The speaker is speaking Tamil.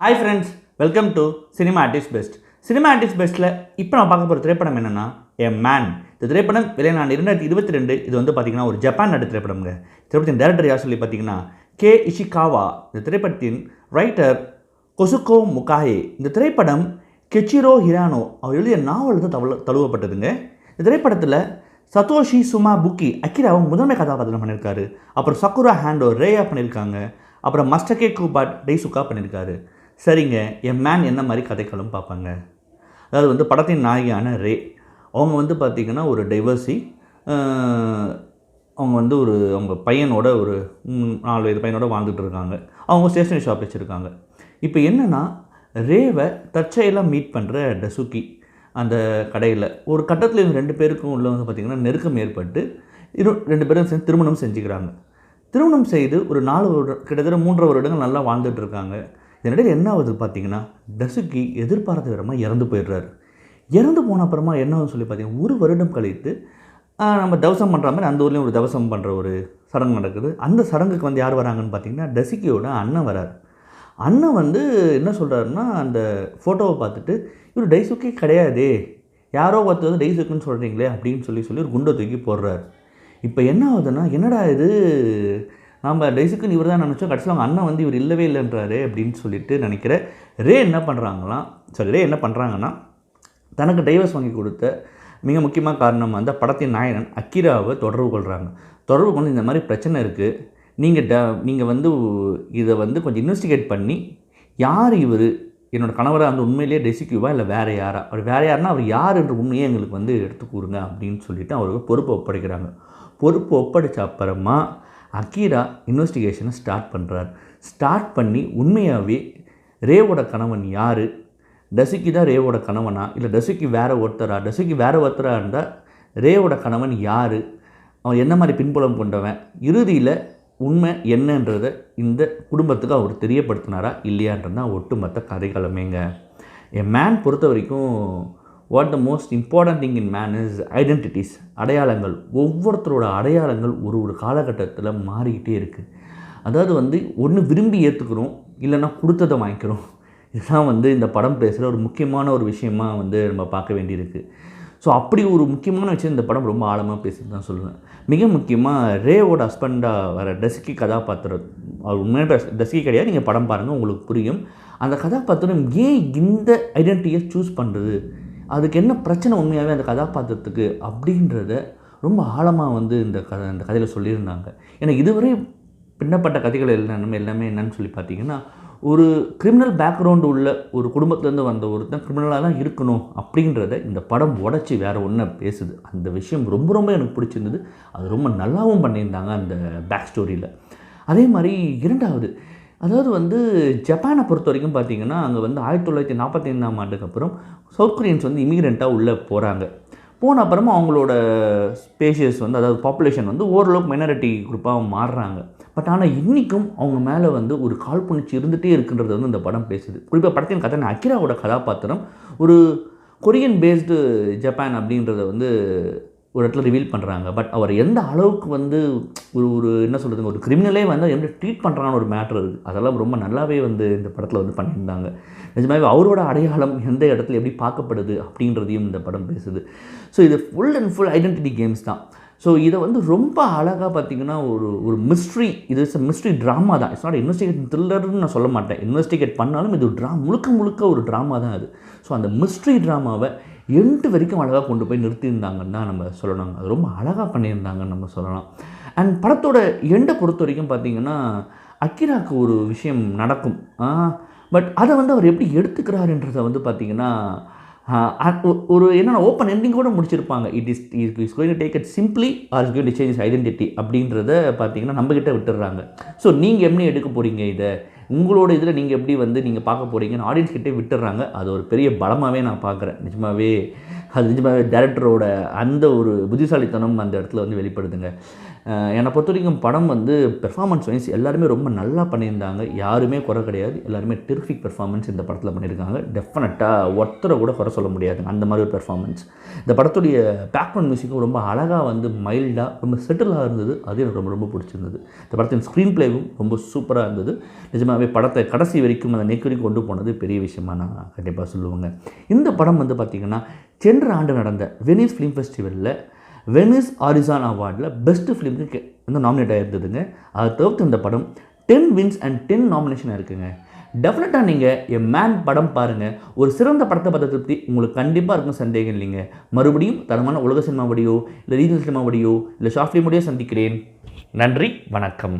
Hi friends, welcome to cinema artist best. Cinema artist பெஸ்ட்டில் இப்போ நான் பார்க்க போகிற திரைப்படம் என்னென்னா எ மேன். இந்த திரைப்படம் வெளியான 2022. இது வந்து பார்த்திங்கன்னா ஒரு ஜப்பான் நாட்டு திரைப்படம்ங்க. திரைப்படத்தின் டேரக்டர் யார் சொல்லி பார்த்தீங்கன்னா கே இஷிகாவா. இந்த திரைப்படத்தின் ரைட்டர் கொசுகோ முகாஹே. இந்த திரைப்படம் கெச்சிரோ ஹிரானோ அவர் எழுதிய நாவல் தான் தழுவப்பட்டதுங்க. இந்த திரைப்படத்தில் சதோஷி சுமா புக்கி அக்கிராவை முதன்மை கதாபாத்திரம் பண்ணியிருக்காரு. அப்புறம் சக்குரா ஹேண்டோ ரேயா பண்ணியிருக்காங்க. அப்புறம் மஸ்டகே கூபாட் டெய்சுகா பண்ணியிருக்காரு. சரிங்க, என் மேன் என்ன மாதிரி கதைகளும் பார்ப்பாங்க. அதாவது வந்து படத்தின் நாயகியான ரே, அவங்க வந்து பார்த்திங்கன்னா ஒரு டைவர்சி. அவங்க வந்து அவங்க பையனோட ஒரு 4 வயது பையனோட வாழ்ந்துட்டு இருக்காங்க. அவங்க ஸ்டேஷனரி ஷாப் வச்சுருக்காங்க. இப்போ என்னென்னா ரேவை தற்செயலாக மீட் பண்ணுற டசுகி அந்த கடையில் ஒரு கட்டத்தில் இவங்க 2 பேருக்கும் உள்ள வந்து பார்த்திங்கன்னா நெருக்கம் ஏற்பட்டு 2 பேரும் சேர்ந்து திருமணம் செஞ்சுக்கிறாங்க. திருமணம் செய்து ஒரு 4 வருடம் கிட்டத்தட்ட 3 வருடங்கள் நல்லா வாழ்ந்துட்டு இருக்காங்க. இதனிடையில் என்ன ஆகுது பார்த்திங்கன்னா டசுகி எதிர்பாராத விதமாக இறந்து போயிடுறாரு. இறந்து போன அப்புறமா என்ன ஆகுதுன்னு சொல்லி பார்த்திங்கன்னா 1 வருடம் கழித்து நம்ம தவசம் பண்ணுற மாதிரி அந்த ஊர்லேயும் ஒரு தவசம் பண்ணுற ஒரு சடங்கு நடக்குது. அந்த சடங்குக்கு வந்து யார் வராங்கன்னு பார்த்திங்கன்னா டசுகியோட அண்ணன் வரார். அண்ணன் வந்து என்ன சொல்கிறாருன்னா, அந்த ஃபோட்டோவை பார்த்துட்டு இவர் டைசுக்கே கிடையாதே, யாரோ ஒருத்தர் வந்து டைசுக்குன்னு சொல்கிறீங்களே அப்படின்னு சொல்லி ஒரு குண்டை தூக்கி போடுறாரு. இப்போ என்ன ஆகுதுன்னா, என்னடா இது, நம்ம டைசுக்குன்னு இவர் தான் நினச்சோம், கடைசியில் அவங்க அண்ணன் வந்து இவர் இல்லவே இல்லைன்றாரு அப்படின்னு சொல்லிட்டு நினைக்கிற ரே என்ன பண்ணுறாங்கன்னா தனக்கு டைவர்ஸ் வாங்கி கொடுத்த மிக முக்கியமான காரணம் அந்த படத்தின் நாயகன் அக்கிராவை தொடர்பு கொள்கிறாங்க. தொடர்பு கொண்டு இந்த மாதிரி பிரச்சனை இருக்குது, நீங்கள் வந்து இதை வந்து கொஞ்சம் இன்வெஸ்டிகேட் பண்ணி யார் இவர், என்னோடய கணவராக வந்து உண்மையிலேயே டெசிக்யூவா இல்லை வேறு யாரா, வேறு யாருன்னா அவர் யார் என்ற உண்மையை எங்களுக்கு வந்து எடுத்து கூறுங்க அப்படின்னு சொல்லிவிட்டு அவருக்கு பொறுப்பை ஒப்படைக்கிறாங்க. பொறுப்பு ஒப்படைச்ச அப்புறமா அக்கிரா இன்வெஸ்டிகேஷனை ஸ்டார்ட் பண்ணி உண்மையாகவே ரேவோட கணவன் யார், டசுகி தான் ரேவோட கணவனா இல்லை டசுகி வேறு ஒருத்தராக இருந்தால் ரேவோட கணவன் யார், அவன் என்ன மாதிரி பின்புலம் கொண்டவன், இறுதியில் உண்மை என்னன்றதை இந்த குடும்பத்துக்கு அவர் தெரியப்படுத்தினாரா இல்லையான்றது தான் ஒட்டுமொத்த கதைக்களமேங்க. என் மேன் பொறுத்த வரைக்கும் what the most important thing in man is identities. அடையாளங்கள். ஒவ்வொருத்தரோட அடையாளங்கள் ஒரு காலகட்டத்தில் மாறிக்கிட்டே இருக்குது. அதாவது வந்து ஒன்று விரும்பி ஏற்றுக்கிறோம், இல்லைன்னா கொடுத்ததை வாங்கிக்கிறோம். இதுதான் வந்து இந்த படம் பேசுகிற ஒரு முக்கியமான ஒரு விஷயமாக வந்து நம்ம பார்க்க வேண்டியிருக்கு. ஸோ அப்படி ஒரு முக்கியமான விஷயம் இந்த படம் ரொம்ப ஆழமாக பேசுன்னு தான் சொல்லுவேன். மிக முக்கியமாக ரேவோட ஹஸ்பண்டாக வர டசுகி கதாபாத்திரம், அவர் உண்மையான டசுகி கிடையாது, நீங்கள் படம் பாருங்கள் உங்களுக்கு புரியும். அந்த கதாபாத்திரம் ஏன் இந்த ஐடென்டிட்டியை சூஸ் பண்ணுறது, அதுக்கு என்ன பிரச்சனை உண்மையாகவே அந்த கதாபாத்திரத்துக்கு அப்படின்றத ரொம்ப ஆழமாக வந்து இந்த கதையில் சொல்லியிருந்தாங்க. ஏன்னா இதுவரை பின்னப்பட்ட கதைகள் எல்லாமே என்னன்னு சொல்லி பார்த்தீங்கன்னா, ஒரு கிரிமினல் பேக்ரவுண்டு உள்ள ஒரு குடும்பத்துலேருந்து வந்த ஒருத்தன் கிரிமினலாக தான் இருக்கணும் அப்படின்றத இந்த படம் உடச்சி வேறு ஒன்றை பேசுது. அந்த விஷயம் ரொம்ப எனக்கு பிடிச்சிருந்தது. அது ரொம்ப நல்லாவும் பண்ணியிருந்தாங்க அந்த பேக் ஸ்டோரியில். அதே மாதிரி 2வது, அதாவது வந்து ஜப்பானை பொறுத்த வரைக்கும் பார்த்திங்கன்னா, அங்கே வந்து 1945ஆம் ஆண்டுக்கு அப்புறம் சவுத் கொரியன்ஸ் வந்து இமிக்ரெண்ட்டாக உள்ளே போகிறாங்க. போன அப்புறமா அவங்களோட ஸ்பேஷியஸ் வந்து, அதாவது பாப்புலேஷன் வந்து ஓரளவுக்கு மைனாரிட்டி குரூப்பாக மாறுறாங்க. பட் ஆனால் இன்றைக்கும் அவங்க மேலே வந்து ஒரு காழ்ப்புணர்ச்சி இருந்துகிட்டே இருக்குன்றது வந்து இந்த படம் பேசுது. குறிப்பாக படத்தின் கதை அக்கிராவோட கதாபாத்திரம் ஒரு கொரியன் பேஸ்டு ஜப்பான் அப்படின்றத வந்து ஒரு இடத்துல ரிவீல் பண்ணுறாங்க. பட் அவர் எந்த அளவுக்கு வந்து ஒரு என்ன சொல்கிறதுங்க, ஒரு கிரிமினலே வந்து எப்படி ட்ரீட் பண்ணுறான்னு ஒரு மேட்ரு இருக்குது. அதெல்லாம் ரொம்ப நல்லாவே வந்து இந்த படத்தில் வந்து பண்ணியிருந்தாங்க. நிஜமாகவே அவரோட அடையாளம் எந்த இடத்துல எப்படி பார்க்கப்படுது அப்படின்றதையும் இந்த படம் பேசுது. ஸோ இது full and full identity games தான். ஸோ இதை வந்து ரொம்ப அழகாக பார்த்திங்கன்னா ஒரு மிஸ்ட்ரி, இது மிஸ்ட்ரி ட்ராமா தான். இட்ஸ் நாட் இன்வெஸ்டிகேட் த்ரில்லர்னு நான் சொல்ல மாட்டேன். இன்வெஸ்டிகேட் பண்ணாலும் இது முழுக்க ஒரு ட்ராமா தான் அது. ஸோ அந்த மிஸ்ட்ரி ட்ராமாவை எண்டு வரைக்கும் அழகாக கொண்டு போய் நிறுத்தியிருந்தாங்கன்னு தான் நம்ம சொல்லணும். அது ரொம்ப அழகாக பண்ணியிருந்தாங்கன்னு நம்ம சொல்லலாம். அண்ட் படத்தோட எண்டை பொறுத்த வரைக்கும் பார்த்திங்கன்னா அக்கிராவுக்கு ஒரு விஷயம் நடக்கும். பட் அதை வந்து அவர் எப்படி எடுத்துக்கிறாருன்றதை வந்து பார்த்திங்கன்னா ஒரு என்னென்ன ஓப்பன் எண்டிங் கூட முடிச்சிருப்பாங்க. Is going to take it simply or is going to change is identity அப்படின்றத பார்த்திங்கன்னா நம்மக்கிட்ட விட்டுடுறாங்க. ஸோ நீங்கள் எப்படி எடுக்க போகிறீங்க, இதை உங்களோட இதில் நீங்கள் எப்படி வந்து நீங்கள் பார்க்க போகிறீங்கன்னு ஆடியன்ஸ் கிட்டே விட்டுடுறாங்க. அது ஒரு பெரிய பலமாகவே நான் பார்க்குறேன். நிஜமாகவே டேரக்டரோட அந்த ஒரு புத்திசாலித்தனம் அந்த இடத்துல வந்து வெளிப்படுதுங்க. என்னை பொறுத்த வரைக்கும் படம் வந்து பெர்ஃபார்மன்ஸ் வைஸ் எல்லாருமே ரொம்ப நல்லா பண்ணியிருந்தாங்க. யாருமே குறை கிடையாது. எல்லாருமே டெரிஃபிக் பெர்ஃபார்மன்ஸ் இந்த படத்தில் பண்ணியிருக்காங்க. டெஃபினட்டாக ஒருத்தரை கூட குறை சொல்ல முடியாதுங்க. அந்த மாதிரி ஒரு பெர்ஃபார்மன்ஸ். இந்த படத்துடைய பேக்ரவுண்ட் மியூசிக்கும் ரொம்ப அழகாக வந்து மைல்டாக ரொம்ப செட்டிலாக இருந்தது. அது எனக்கு ரொம்ப ரொம்ப பிடிச்சிருந்தது. இந்த படத்தின் ஸ்க்ரீன் பிளேவும் ரொம்ப சூப்பராக இருந்தது. நிஜமாகவே படத்தை கடைசி வரைக்கும் அந்த நெக் வரைக்கும் கொண்டு போனது பெரிய விஷயமாக நான் கண்டிப்பாக சொல்லுவேங்க. இந்த படம் வந்து பார்த்திங்கன்னா சென்ற ஆண்டு நடந்த வெனிஸ் ஃபிலிம் ஃபெஸ்டிவலில் வெனிஸ் ஆரிசான் அவார்டில் பெஸ்ட்டு ஃபிலிமுக்கு வந்து நாமினேட் ஆகிருந்ததுங்க. அதை தவிர்த்து இந்த படம் 10 வின்ஸ் அண்ட் 10 நாமினேஷன் இருக்குங்க. டெஃபினட்டாக நீங்கள் எ மேன் படம் பாருங்கள். ஒரு சிறந்த படத்தை பார்த்த திருப்தி உங்களுக்கு கண்டிப்பாக இருக்கும், சந்தேகம் இல்லைங்க. மறுபடியும் தரமான உலக சினிமா வீடியோ இல்லை ரீஜனல் சினிமா வீடியோ இல்லை ஷார்ட் ஃபிலிம் வீடியோ சந்திக்கிறேன். நன்றி, வணக்கம்.